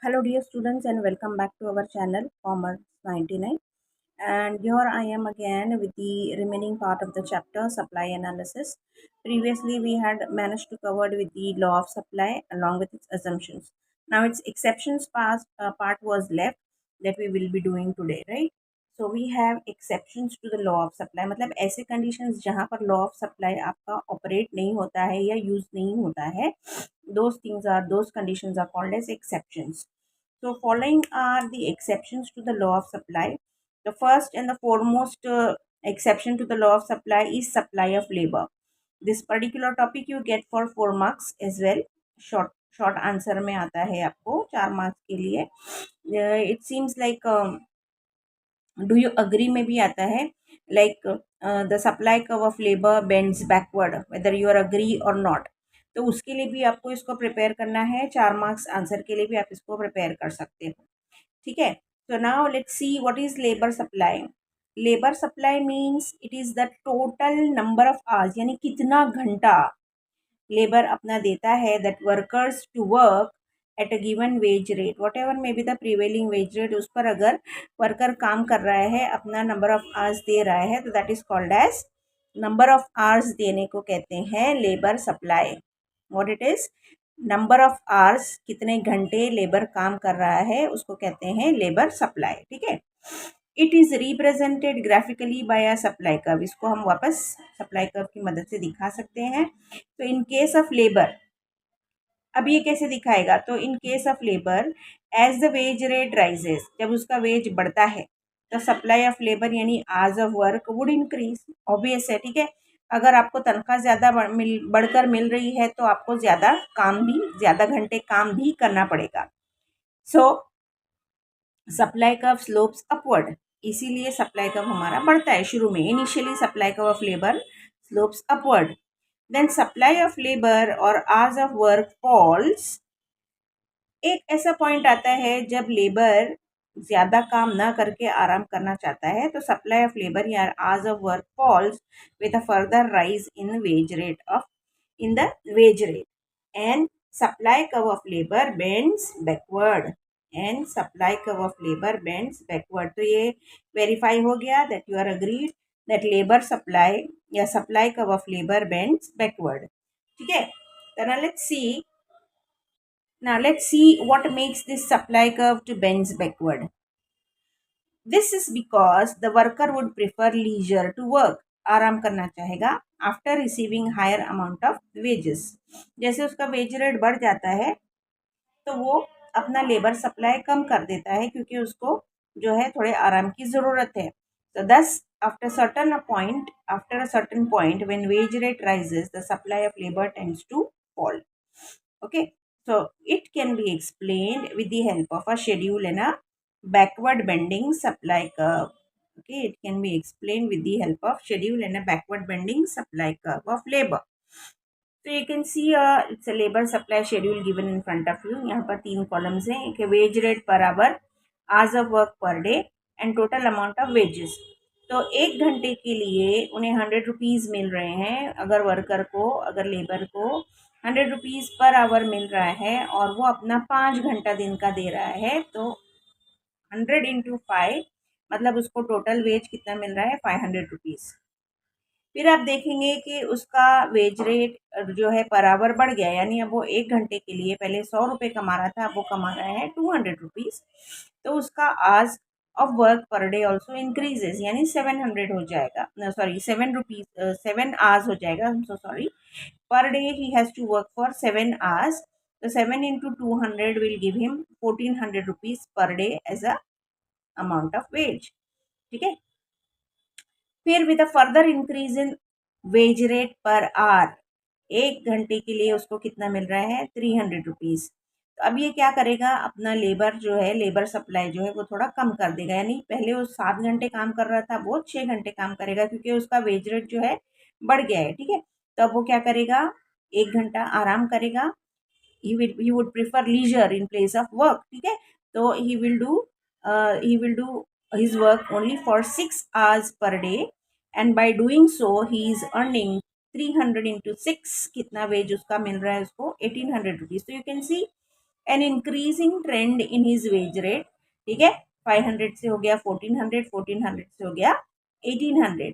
Hello dear students and welcome back to our channel Commerce 99, and here I am again with the remaining part of the chapter supply analysis. Previously we had managed to cover with the law of supply along with its assumptions. Now its exceptions part was left that we will be doing today, right? So we have exceptions to the law of supply, मतलब ऐसे conditions जहाँ पर law of supply आपका operate नहीं होता है या use नहीं होता है, those conditions are called as exceptions. So following are the exceptions to the law of supply. The first and the foremost exception to the law of supply is supply of labor. This particular topic you get for 4 marks as well. Short answer में आता है आपको 4 marks के लिए. It seems like do you agree में भी आता है, like the supply curve of labor bends backward whether you are agree or not. तो उसके लिए भी आपको इसको प्रिपेयर करना है. 4 marks आंसर के लिए भी आप इसको प्रिपेयर कर सकते हो. ठीक है. So now let's see what is labor supply. Labor supply means it is the total number of hours, यानी कितना घंटा लेबर अपना देता है that workers to work at a given wage rate, whatever may be the prevailing wage rate, उस पर अगर worker काम कर रहा है, अपना नंबर ऑफ आवर्स दे रहा है, तो that is called as number of hours देने को कहते हैं labour supply. What it is? Number of hours, कितने घंटे लेबर काम कर रहा है, उसको कहते हैं लेबर सप्लाई. ठीक है. It is represented graphically by a supply curve. इसको हम वापस सप्लाई कर्व की मदद से दिखा सकते हैं. तो इन केस ऑफ लेबर, अब ये कैसे दिखाएगा? तो in case of labour as the wage rate rises, जब उसका वेज बढ़ता है तो सप्लाई ऑफ लेबर यानी hours of work would increase. Obvious है. ठीक है. अगर आपको तनख्वाह ज़्यादा बढ़कर मिल रही है तो आपको ज़्यादा घंटे काम भी करना पड़ेगा. So supply curve slopes upward, इसीलिए सप्लाई कर्व हमारा बढ़ता है शुरू में. Initially supply curve of labour slopes upward. Then supply of labour और आवर्स ऑफ वर्क फॉल्स. एक ऐसा पॉइंट आता है जब लेबर ज़्यादा काम ना करके आराम करना चाहता है, तो सप्लाई ऑफ लेबर या hours of work falls with a further rise in the wage rate and supply curve of labour bends backward. तो ये वेरीफाई हो गया that you are agreed that labour supply या supply curve of labour bends backward. ठीक है. Now let's see what makes this supply curve to bends backward. This is because the worker would prefer leisure to work. आराम करना चाहेगा after receiving higher amount of wages. जैसे उसका wage rate बढ़ जाता है तो वो अपना लेबर सप्लाई कम कर देता है क्योंकि उसको जो है थोड़े आराम की ज़रूरत है. So thus after a certain point when wage rate rises, the supply of labor tends to fall. Okay. So it can be explained with the help of a schedule and a backward bending supply curve. Okay, it can be explained with the help of schedule and a backward bending supply curve of labor. So you can see it's a labor supply schedule given in front of you. यहाँ पर 3 columns हैं. एक wage rate per hour, hours of work per day and total amount of wages. तो 1 घंटे के लिए उन्हें 100 rupees मिल रहे हैं. अगर लेबर को 100 रुपीज़ पर आवर मिल रहा है और वो अपना 5 घंटा दिन का दे रहा है, तो 100 × 5 मतलब उसको टोटल वेज कितना मिल रहा है? 500 रुपीज़. फिर आप देखेंगे कि उसका वेज रेट जो है पर आवर बढ़ गया, यानी अब वो 1 घंटे के लिए पहले 100 रुपये कमा रहा था, अब वो कमा रहा है 200 रुपीज़. तो उसका hours of work per day also increases, यानी 700 हो जाएगा. सॉरी 7 रुपीज़ 7 आवर्स हो जाएगा. I am so sorry. Per day he has to work for 7 hours. तो 7 × 200 will give him 1400 rupees per day as a amount of wage. ठीक है. फिर with a further increase in wage rate per hour, 1 घंटे के लिए उसको कितना मिल रहा है? 300 रुपीज़. तो अब ये क्या करेगा? अपना लेबर सप्लाई जो है वो थोड़ा कम कर देगा. यानी पहले वो 7 घंटे काम कर रहा था, वो 6 घंटे काम करेगा क्योंकि उसका वेज रेट जो है बढ़ गया है. ठीक है. तो अब वो क्या करेगा? 1 घंटा आराम करेगा. he would prefer leisure in place of work. ठीक है. तो he will do his work only for 6 hours per day, and by doing so he is earning 300 × 6. कितना वेज उसका मिल रहा है उसको? 1800 रुपीज़. तो you can see an increasing trend in his wage rate, ठीक है। 500 से हो गया 1400, 1400 से हो गया 1800।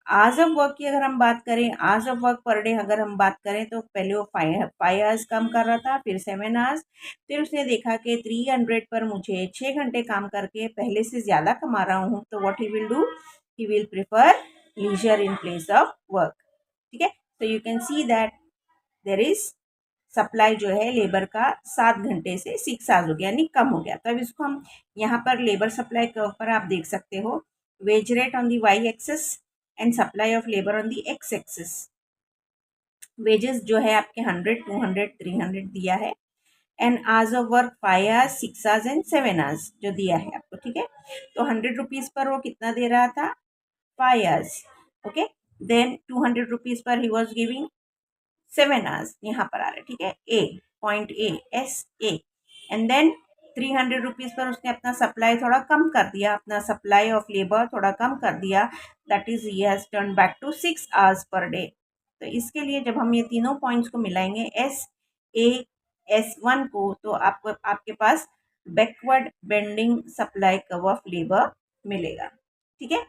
आवर्स ऑफ वर्क की अगर हम बात करें, hours of work per day अगर हम बात करें, तो पहले वो 5 आवर्स काम कर रहा था, फिर 7 आवर्स, फिर उसने देखा कि 300 पर मुझे 6 घंटे काम करके पहले से ज़्यादा कमा रहा हूँ, तो what he will do, he will prefer leisure in place of work, ठीक है। तो you can see that there is supply जो है लेबर का 7 घंटे से 6 आवर्स हो गया, यानी कम हो गया। तो अब इसको हम यहाँ पर लेबर सप्लाई के ऊपर आप देख सकते हो, wage rate on the Y axis and supply of labour on the X axis. Wages जो है आपके 100, 200, 300 दिया है, and hours of work 5 hours, 6 hours and 7 hours जो दिया है आपको, ठीक है। तो 100 रुपीज़ पर वो कितना दे रहा था, 5 आवर्स, ओके। देन 200 रुपीज़ पर ही वॉज गिविंग 7 आवर्स, यहाँ पर आ रहे, ठीक है, A point A S A. And then 300 rupees पर उसने अपना सप्लाई थोड़ा कम कर दिया, अपना सप्लाई ऑफ लेबर थोड़ा कम कर दिया, that is he has turn back to 6 hours per day. तो इसके लिए जब हम ये तीनों पॉइंट्स को मिलाएंगे, एस ए एस वन को, तो आपको आपके पास backward bending supply curve of labour मिलेगा, ठीक है।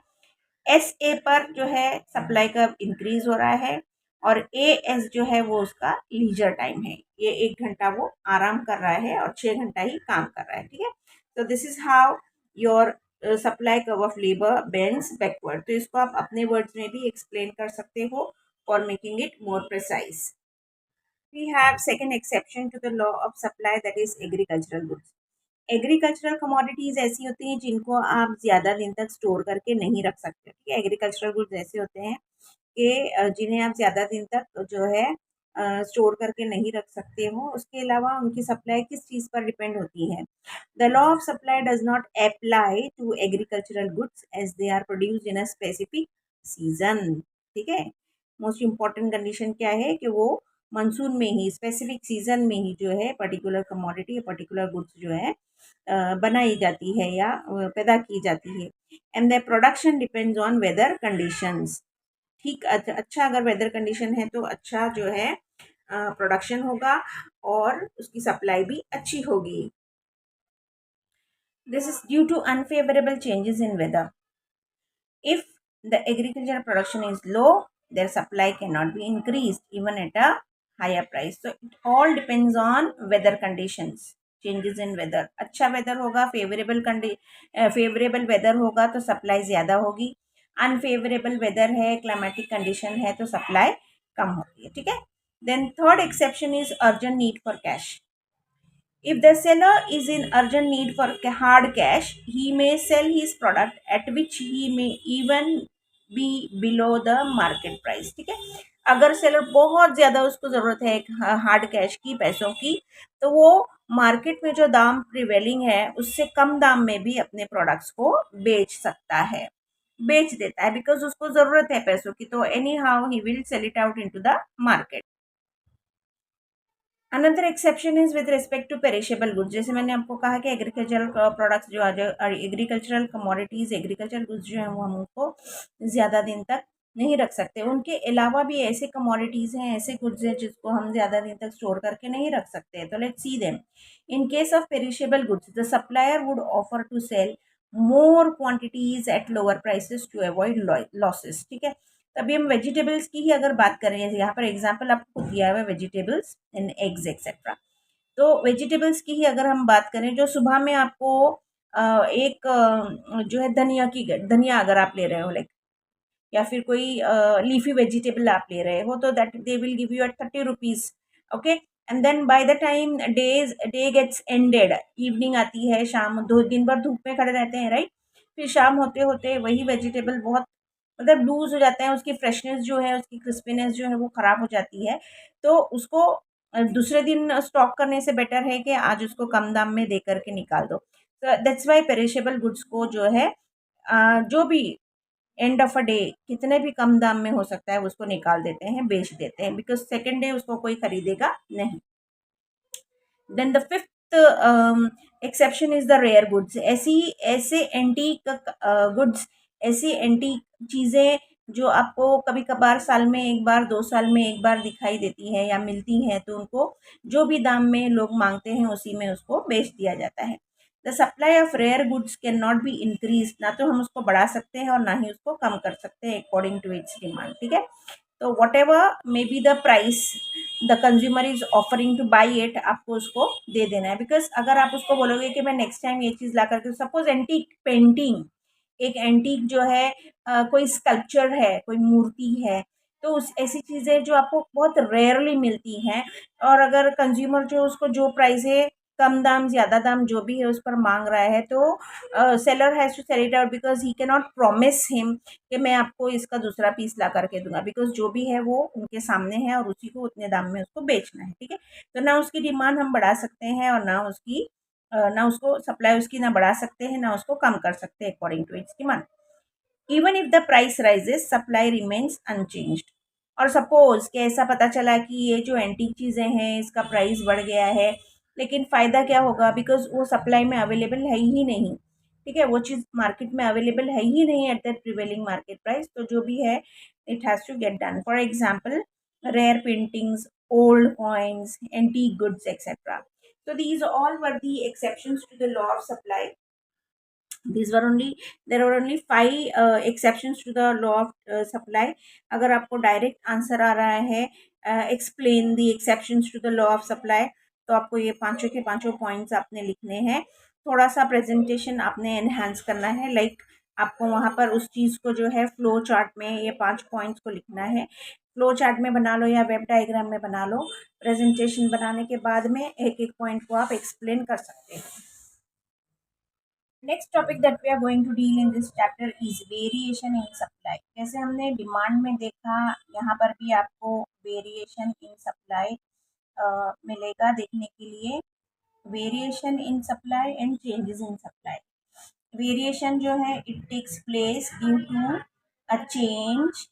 एस ए पर जो है सप्लाई कर्व इंक्रीज हो रहा है, और ए एस जो है वो उसका लीजर टाइम है, ये 1 घंटा वो आराम कर रहा है और 6 घंटा ही काम कर रहा है, ठीक है। तो this is how your supply curve of labour bends backward. तो इसको आप अपने वर्ड्स में भी एक्सप्लेन कर सकते हो for making it more precise. We have second exception to the law of supply, that is agricultural goods. Agricultural commodities ऐसी होती हैं जिनको आप ज़्यादा दिन तक स्टोर करके नहीं रख सकते, ठीक है। एग्रीकल्चरल गुड्स ऐसे होते हैं कि जिन्हें आप ज़्यादा दिन तक जो है स्टोर करके नहीं रख सकते हो। उसके अलावा उनकी सप्लाई किस चीज़ पर डिपेंड होती है। The law of supply does not apply to agricultural goods as they are produced in a specific season, ठीक है। मोस्ट इम्पॉर्टेंट कंडीशन क्या है कि वो मानसून में ही, स्पेसिफिक सीजन में ही जो है पर्टिकुलर कमोडिटी या पर्टिकुलर गुड्स जो है बनाई जाती है या पैदा की जाती है। And the production depends on whether conditions, ठीक। अच्छा अगर वेदर कंडीशन है तो अच्छा जो है प्रोडक्शन होगा और उसकी सप्लाई भी अच्छी होगी। This is due to unfavourable changes in weather. If the agricultural production is low, their supply cannot be increased even at a higher price. So it all depends on weather conditions, changes in weather. अच्छा weather होगा, favourable weather होगा तो supply ज़्यादा होगी। Unfavourable weather है, climatic condition है, तो supply कम होती है, ठीक है। Then third exception is urgent need for cash. If the seller is in urgent need for hard cash, he may sell his product at which he may even be below the market price, ठीक है। अगर seller बहुत ज़्यादा उसको ज़रूरत है hard cash की, पैसों की, तो वो मार्केट में जो दाम प्रिवेलिंग है उससे कम दाम में भी अपने प्रोडक्ट्स को बेच सकता है, बेच देता है, बिकॉज उसको ज़रूरत है पैसों की, तो anyhow he will sell it out into the market. Another exception is with respect to perishable goods. जैसे मैंने आपको कहा कि एग्रीकल्चरल प्रोडक्ट्स जो एग्रीकल्चरल कमोडिटीज़, एग्रीकल्चरल गुड्स जो हैं वो हम उनको ज़्यादा दिन तक नहीं रख सकते। उनके अलावा भी ऐसे कमोडिटीज़ हैं, ऐसे गुड्स हैं जिसको हम ज़्यादा दिन तक स्टोर करके नहीं रख सकते। तो let's see them. In case of perishable goods, the supplier would offer to sell more quantities at lower prices to avoid losses, ठीक है। तभी हम वेजिटेबल्स की ही अगर बात करें, यहाँ पर एग्जांपल आपको दिया हुआ है वेजिटेबल्स एंड एग्स एक्सेट्रा। तो वेजिटेबल्स की ही अगर हम बात करें, जो सुबह में आपको एक जो है धनिया अगर आप ले रहे हो, लाइक, या फिर कोई लीफी वेजिटेबल आप ले रहे हो, तो that they will give you at 30 rupees, okay. And then by the time day gets ended, evening आती है, शाम, 2 दिन भर धूप में खड़े रहते हैं, राइट। फिर शाम होते होते वही वेजिटेबल बहुत मतलब लूज हो जाता है, उसकी फ्रेशनेस जो है, उसकी क्रिस्पीनेस जो है वो ख़राब हो जाती है। तो उसको दूसरे दिन स्टॉक करने से बेटर है कि आज उसको कम दाम में दे करके निकाल दो। तो दैट्स वाई पेरिशेबल गुड्स को जो है जो भी एंड ऑफ अ डे कितने भी कम दाम में हो सकता है उसको निकाल देते हैं, बेच देते हैं, बिकॉज सेकेंड डे उसको कोई खरीदेगा नहीं। Then the fifth exception is the rare goods. ऐसे एंटीक गुड्स, ऐसी एंटीक चीज़ें जो आपको कभी कभार साल में एक बार, 2 साल में एक बार दिखाई देती है या मिलती है, तो उनको जो भी दाम में लोग मांगते हैं उसी में उसको बेच दिया जाता है। The supply of rare goods can not be increase, ना तो हम उसको बढ़ा सकते हैं और ना ही उसको कम कर सकते हैं अकॉर्डिंग टू इट्स डिमांड, ठीक है। तो what ever may be the price the consumer is offering two by it, आपको उसको दे देना है। बिकॉज अगर आप उसको बोलोगे कि मैं नेक्स्ट टाइम ये चीज़ ला करके, सपोज एंटीक पेंटिंग, एक एंटीक जो है कोई स्कल्पचर है, कोई मूर्ति है, तो उस ऐसी चीज़ें जो आपको बहुत रेयरली मिलती हैं, और अगर कंज्यूमर जो उसको जो प्राइस है, कम दाम ज़्यादा दाम जो भी है उस पर मांग रहा है, तो seller has to sell it out, because he can not promise him कि मैं आपको इसका दूसरा पीस ला करके दूंगा, बिकॉज जो भी है वो उनके सामने है और उसी को उतने दाम में उसको बेचना है, ठीक है। तो ना उसकी डिमांड हम बढ़ा सकते हैं और ना उसको सप्लाई उसकी ना बढ़ा सकते हैं ना उसको कम कर सकते हैं according to its demand. Even if the price rises supply remains unchanged. और सपोज कि ऐसा पता चला कि ये जो एंटीक चीज़ें हैं इसका प्राइस बढ़ गया है, लेकिन फ़ायदा क्या होगा, बिकॉज वो सप्लाई में अवेलेबल है ही नहीं, ठीक है, वो चीज़ मार्केट में अवेलेबल है ही नहीं at that prevailing market price, तो जो भी है it has to get done. For example rare paintings, old coins, antique goods etcetera. So these all were the exceptions to the law of supply. These were only There were only 5 exceptions to the law of supply. अगर आपको direct answer आ रहा है explain the exceptions to the law of supply, तो आपको ये पांचों के पांचों पॉइंट्स आपने लिखने हैं। थोड़ा सा प्रेजेंटेशन आपने एनहांस करना है, लाइक आपको वहाँ पर उस चीज़ को जो है फ्लो चार्ट में ये 5 पॉइंट्स को लिखना है। फ्लो चार्ट में बना लो या वेब डायग्राम में बना लो। प्रेजेंटेशन बनाने के बाद में एक एक पॉइंट को आप एक्सप्लेन कर सकते हैं। Next topic that we are going to deal in this chapter is variation in supply. जैसे हमने डिमांड में देखा, यहाँ पर भी आपको वेरिएशन इन सप्लाई मिलेगा देखने के लिए। Variation in supply and changes in supply. Variation जो है it takes place due to a change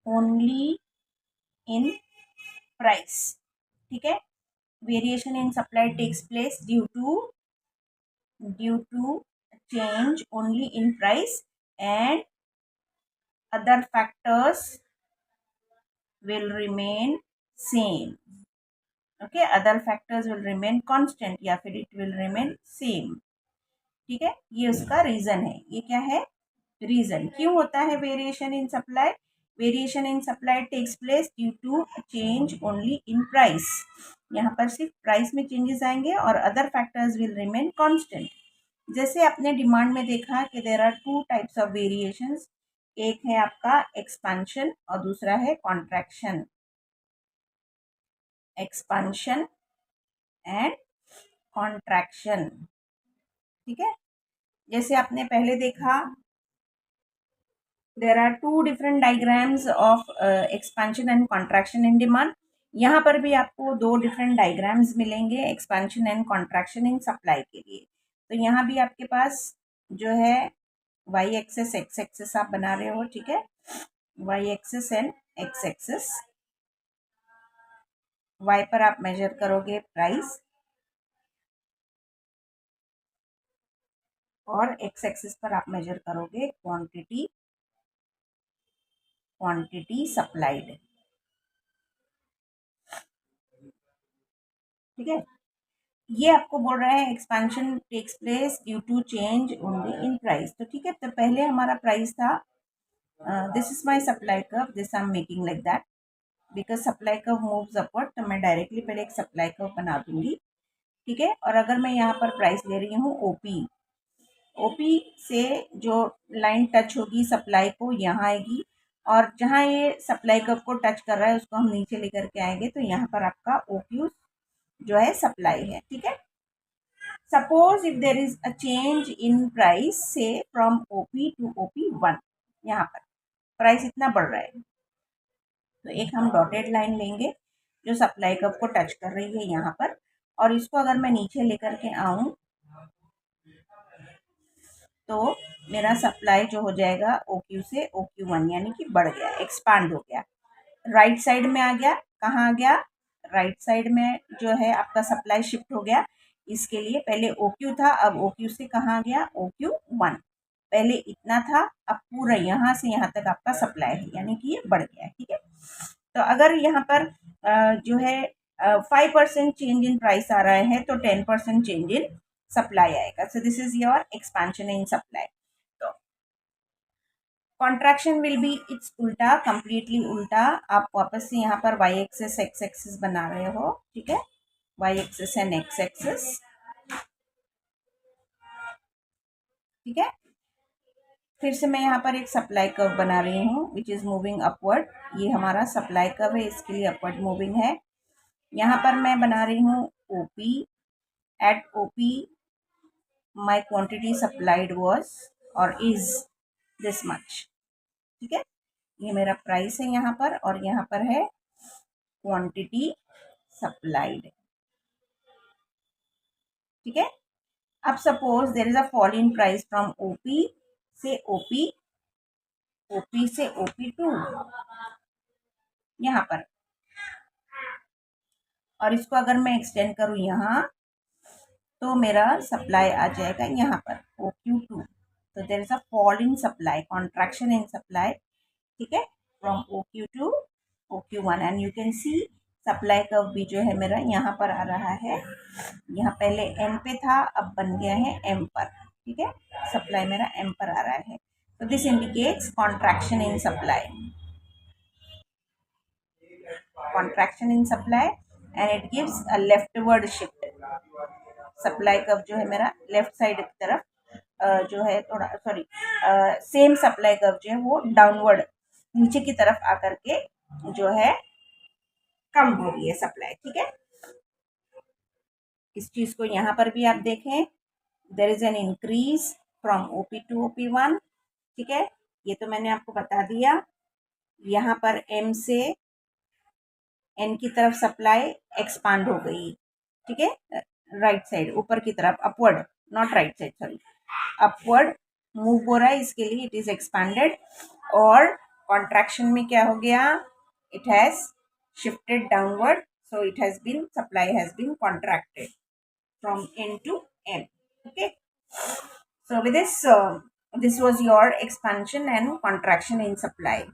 only in price, ठीक है। Variation in supply takes place due to change only in price, and other factors will remain same. Okay, other factors will remain constant या फिर it will remain same, ठीक है। ये उसका reason है। ये क्या है, रीजन क्यों होता है variation in supply. Variation in supply takes place due to change only in price. यहाँ पर सिर्फ प्राइस में चेंजेस आएंगे और other factors will remain constant. जैसे आपने डिमांड में देखा कि there are 2 types of variations. एक है आपका एक्सपांशन और दूसरा है कॉन्ट्रैक्शन। एक्सपांशन एंड कॉन्ट्रैक्शन, ठीक है। जैसे आपने पहले देखा, there are 2 different diagrams of expansion and contraction in demand. यहाँ पर भी आपको 2 डिफरेंट डायग्राम्स मिलेंगे expansion and contraction in supply के लिए। तो यहाँ भी आपके पास जो है वाई एक्सेस एक्स एक्सेस आप बना रहे हो, ठीक है। Y axis and X axis. वाई पर आप मेजर करोगे प्राइस और एक्स एक्सेस पर आप मेजर करोगे क्वांटिटी सप्लाइड, ठीक है। ये आपको बोल रहा है expansion takes place due to change only in price, तो ठीक है। तो पहले हमारा प्राइस था, this is my supply curve, this I am making like that because supply curve moves upward, तो मैं डायरेक्टली पहले एक सप्लाई कर्व बना दूंगी, ठीक है। और अगर मैं यहाँ पर प्राइस ले रही हूँ ओपी, ओपी से जो लाइन टच होगी सप्लाई को यहाँ आएगी, और जहाँ ये सप्लाई कर्व को टच कर रहा है उसको हम नीचे लेकर के आएंगे, तो यहाँ पर आपका ओक्यू जो है सप्लाई है, ठीक है। Suppose if there is a change in price से फ्रॉम ओपी टू OP1, यहाँ पर प्राइस इतना बढ़ रहा है, तो एक हम डॉटेड लाइन लेंगे जो सप्लाई कर्व को टच कर रही है यहाँ पर, और इसको अगर मैं नीचे लेकर के आऊँ तो मेरा सप्लाई जो हो जाएगा OQ से OQ1, यानी कि बढ़ गया, एक्सपांड हो गया, राइट साइड में आ गया। कहाँ आ गया, राइट साइड में जो है आपका सप्लाई शिफ्ट हो गया। इसके लिए पहले OQ था, अब OQ से कहाँ आ गया, OQ1, पहले इतना था, अब पूरा यहाँ से यहाँ तक आपका सप्लाई है, यानी कि ये बढ़ गया है। ठीक है, तो अगर यहाँ पर जो है 5% चेंज इन प्राइस आ रहा है तो 10% चेंज इन सप्लाई आएगा। So this is your expansion in supply. तो कॉन्ट्रैक्शन विल बी इट्स उल्टा, कंप्लीटली उल्टा। आप वापस से यहाँ पर वाई एक्सेस एक्स एक्सेस बना रहे हो। ठीक है, Y axis and X axis. ठीक है, फिर से मैं यहाँ पर एक सप्लाई कर्व बना रही हूँ विच इज़ मूविंग अपवर्ड। ये हमारा सप्लाई कर्व है, इसके लिए अपवर्ड मूविंग है। यहाँ पर मैं बना रही हूँ OP. At OP my quantity supplied was और इज दिस मच। ठीक है, ये मेरा प्राइस है यहाँ पर, और यहाँ पर है क्वांटिटी सप्लाइड। ठीक है, अब suppose there is a fall in price from OP से ओपी, ओपी से ओपी टू यहाँ पर, और इसको अगर मैं एक्सटेंड करूँ यहाँ तो मेरा सप्लाई आ जाएगा यहाँ पर OQ2। तो there is a fall in supply, contraction in supply. ठीक है, from OQ to OQ1 and you can see supply curve भी जो है मेरा यहाँ पर आ रहा है। यहाँ पहले M पे था, अब बन गया है M पर। ठीक है, सप्लाई मेरा M पर आ रहा है। तो this indicates contraction in supply, contraction in supply, and it gives a leftward shift. Supply curve जो है मेरा लेफ्ट साइड की तरफ जो है थोड़ा, सॉरी, सेम सप्लाई कर्व जो है वो डाउनवर्ड नीचे की तरफ आकर के जो है कम हो रही है सप्लाई। ठीक है, इस चीज को यहाँ पर भी आप देखें, there is an increase from OP to OP1। ठीक है, ये तो मैंने आपको बता दिया। यहाँ पर M से N की तरफ सप्लाई एक्सपांड हो गई। ठीक है, राइट साइड ऊपर की तरफ, upward, not right side, sorry, upward move हो रहा है, इसके लिए इट इज एक्सपांडेड। और कॉन्ट्रैक्शन में क्या हो गया, it has shifted downward, so it has been, supply has been contracted from N to M. Okay, so with this this was your expansion and contraction in supply.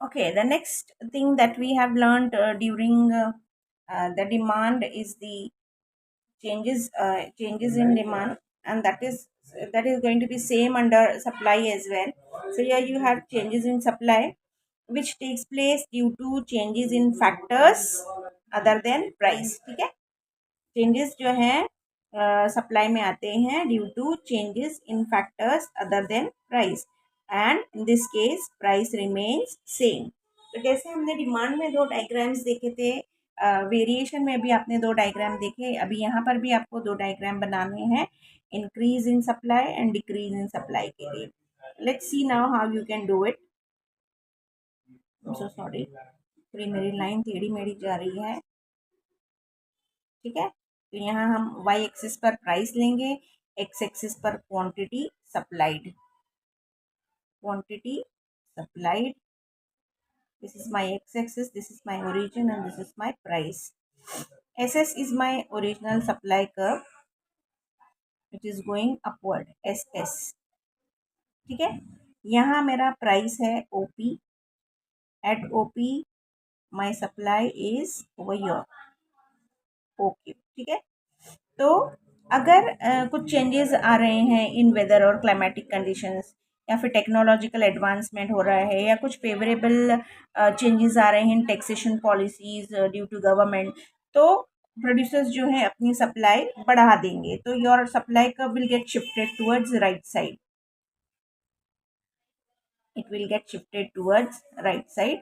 Okay, the next thing that we have learned during the demand is the changes in demand, and that is going to be same under supply as well. So here you have changes in supply which takes place due to changes in factors other than price. ठीक है, changes जो हैं supply में आते हैं due to changes in factors other than price, and in this case price remains same. तो जैसे हमने डिमांड में दो डायग्राम्स देखे थे, वेरिएशन में भी आपने दो डायग्राम देखे, अभी यहाँ पर भी आपको दो डायग्राम बनाने हैं increase in supply and decrease in supply के लिए। Let's see now how you can do it. So sorry, पूरी मेरी लाइन टेढ़ी मेढ़ी जा रही है। ठीक है, तो यहाँ हम वाई एक्सिस पर प्राइस लेंगे, एक्स एक्सिस पर quantity supplied, quantity supplied. This is my X axis, this is my origin and this is my price. S S is my original supply curve, it is going upward, S S. ठीक है, यहाँ मेरा price है OP. At OP my supply is over your okay. ठीक है, तो अगर कुछ चेंजेस आ रहे हैं इन वेदर और क्लाइमेटिक कंडीशंस, या फिर टेक्नोलॉजिकल एडवांसमेंट हो रहा है, या कुछ फेवरेबल चेंजेस आ रहे हैं in taxation policies due to government, तो प्रोड्यूसर्स जो हैं अपनी सप्लाई बढ़ा देंगे, तो your supply curve will get shifted towards right side, it will get shifted towards right side,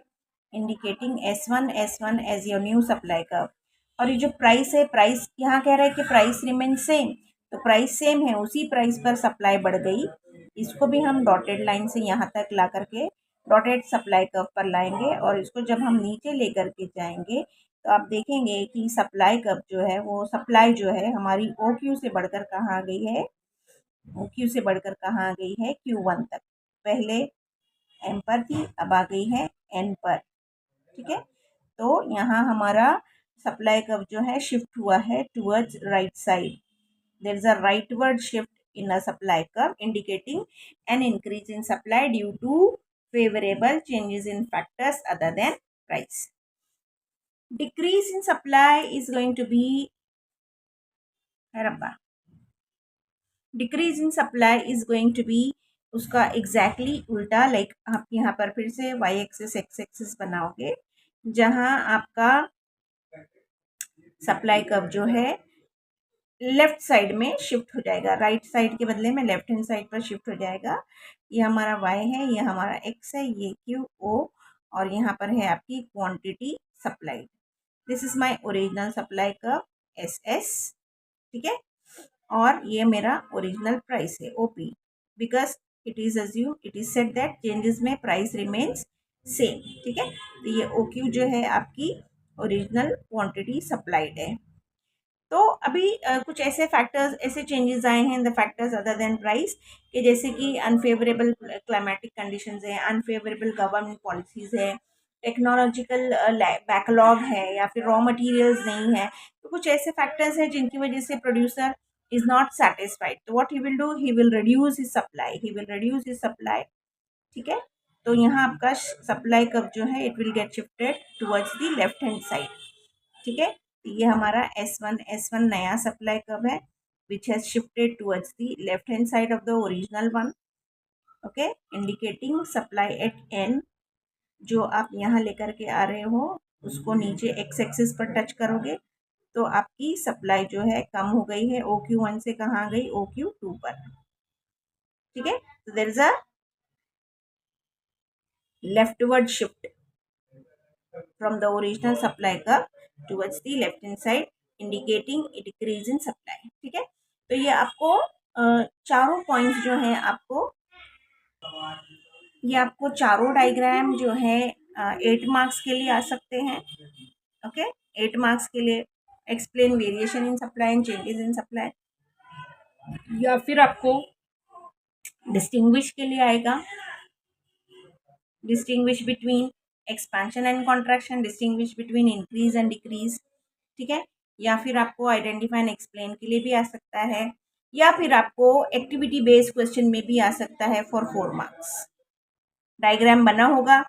indicating S1 as your new supply curve। और ये जो प्राइस है, प्राइस यहाँ कह रहा है कि प्राइस रिमेन सेम, तो प्राइस सेम है, उसी प्राइस पर सप्लाई बढ़ गई। इसको भी हम डॉटेड लाइन से यहाँ तक ला करके डॉटेड सप्लाई कर्व पर लाएंगे, और इसको जब हम नीचे लेकर के जाएंगे तो आप देखेंगे कि सप्लाई कर्व जो है, वो सप्लाई जो है हमारी OQ से बढ़कर कहाँ आ गई है, OQ से बढ़कर कहाँ आ गई है, Q1 तक। पहले M पर थी, अब आ गई है N पर। ठीक है, तो यहाँ हमारा सप्लाई कर्व जो है शिफ्ट हुआ है towards right side, there is a rightward shift in a supply curve, indicating an increase in supply due to favorable changes in factors other than price. Decrease in supply is going to be decrease in supply is going to be उसका exactly उल्टा, like आप यहाँ पर फिर से Y axis x axis बनाओगे, जहाँ आपका सप्लाई कर्व जो है लेफ्ट साइड में शिफ्ट हो जाएगा, राइट साइड के बदले में लेफ्ट हैंड साइड पर शिफ्ट हो जाएगा। ये हमारा वाई है, ये हमारा एक्स है, ये क्यू ओ, और यहाँ पर है आपकी quantity supplied. This is my original supply curve S S, ठीक है, और ये मेरा ओरिजिनल प्राइस है OP, because it is assume, it is said that changes में प्राइस रिमेन्स सेम, ठीक है। तो ये ओ क्यू जो है आपकी ओरिजिनल क्वांटिटी सप्लाइड है। तो अभी कुछ ऐसे फैक्टर्स, ऐसे चेंजेस आए हैं in the factors other than price, कि जैसे कि अनफेवरेबल क्लाइमेटिक कंडीशंस है, अनफेवरेबल गवर्नमेंट पॉलिसीज है, टेक्नोलॉजिकल बैकलॉग है, या फिर रॉ मटेरियल्स नहीं है। तो कुछ ऐसे फैक्टर्स हैं जिनकी वजह से प्रोड्यूसर इज नॉट सेटिस्फाइड, तो what he will do, he will reduce his supply, he will reduce his supply, ठीक है। तो यहाँ आपका सप्लाई कर्व जो है it will get shifted towards the left hand side, ठीक है। ये हमारा S1 नया सप्लाई कर्व है which has shifted towards the left hand side of the original one, okay, indicating supply at N। जो आप यहाँ लेकर के आ रहे हो उसको नीचे एक्स एक्सिस पर टच करोगे तो आपकी सप्लाई जो है कम हो गई है, OQ1 से कहाँ गई, OQ2 पर, ठीक है। तो there is a leftward shift from the original supply curve towards the left hand side, indicating a decrease in supply, ठीक है। तो ये आपको चारों पॉइंट्स जो है आपको, ये आपको चारों डायग्राम जो है 8 मार्क्स के लिए आ सकते हैं, ओके, 8 मार्क्स के लिए। Explain variation in supply and changes in supply, या फिर आपको डिस्टिंग्विश के लिए आएगा, distinguish between expansion and contraction, distinguish between increase and decrease, ठीक है। या फिर आपको आइडेंटिफाई एंड एक्सप्लेन के लिए भी आ सकता है, या फिर आपको एक्टिविटी बेस्ड क्वेश्चन में भी आ सकता है फॉर 4 मार्क्स। डायग्राम बना होगा,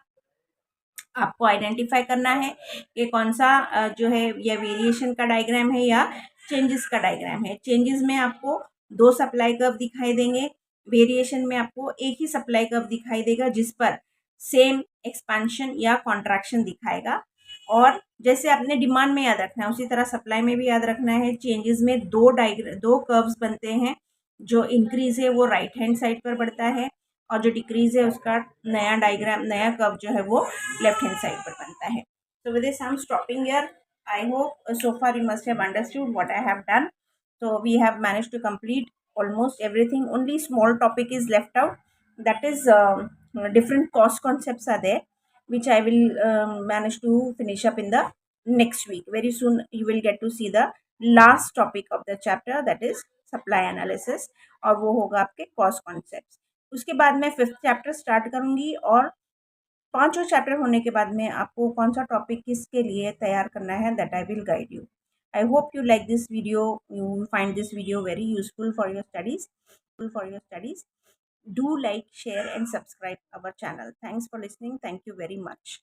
आपको आइडेंटिफाई करना है कि कौन सा जो है या वेरिएशन का डायग्राम है या चेंजेस का डायग्राम है। चेंजेस में आपको 2 सप्लाई कर्व दिखाई देंगे, वेरिएशन में आपको एक ही सप्लाई कर्व दिखाई देगा जिस पर सेम एक्सपेंशन या कॉन्ट्रैक्शन दिखाएगा। और जैसे आपने डिमांड में याद रखना है उसी तरह सप्लाई में भी याद रखना है। चेंजेस में दो कर्व्स बनते हैं, जो इंक्रीज है वो राइट हैंड साइड पर बढ़ता है, और जो डिक्रीज है उसका नया डायग्राम, नया कर्व जो है वो लेफ्ट हैंड साइड पर बनता है। So with this I'm stopping here. I hope so far you must have understood what I have done. So we have managed to complete almost everything. Only small topic is left out. That is different cost concepts are there, which I will manage to finish up in the next week. Very soon you will get to see the last topic of the chapter, that is supply analysis, और वो होगा आपके cost concepts। उसके बाद मैं 5th chapter start करूँगी, और 5वां चैप्टर होने के बाद में आपको कौन सा टॉपिक किसके लिए तैयार करना है that I will guide you. I hope you like this video, you find this video very useful for your studies. Do like, share and subscribe our channel. Thanks for listening. Thank you very much.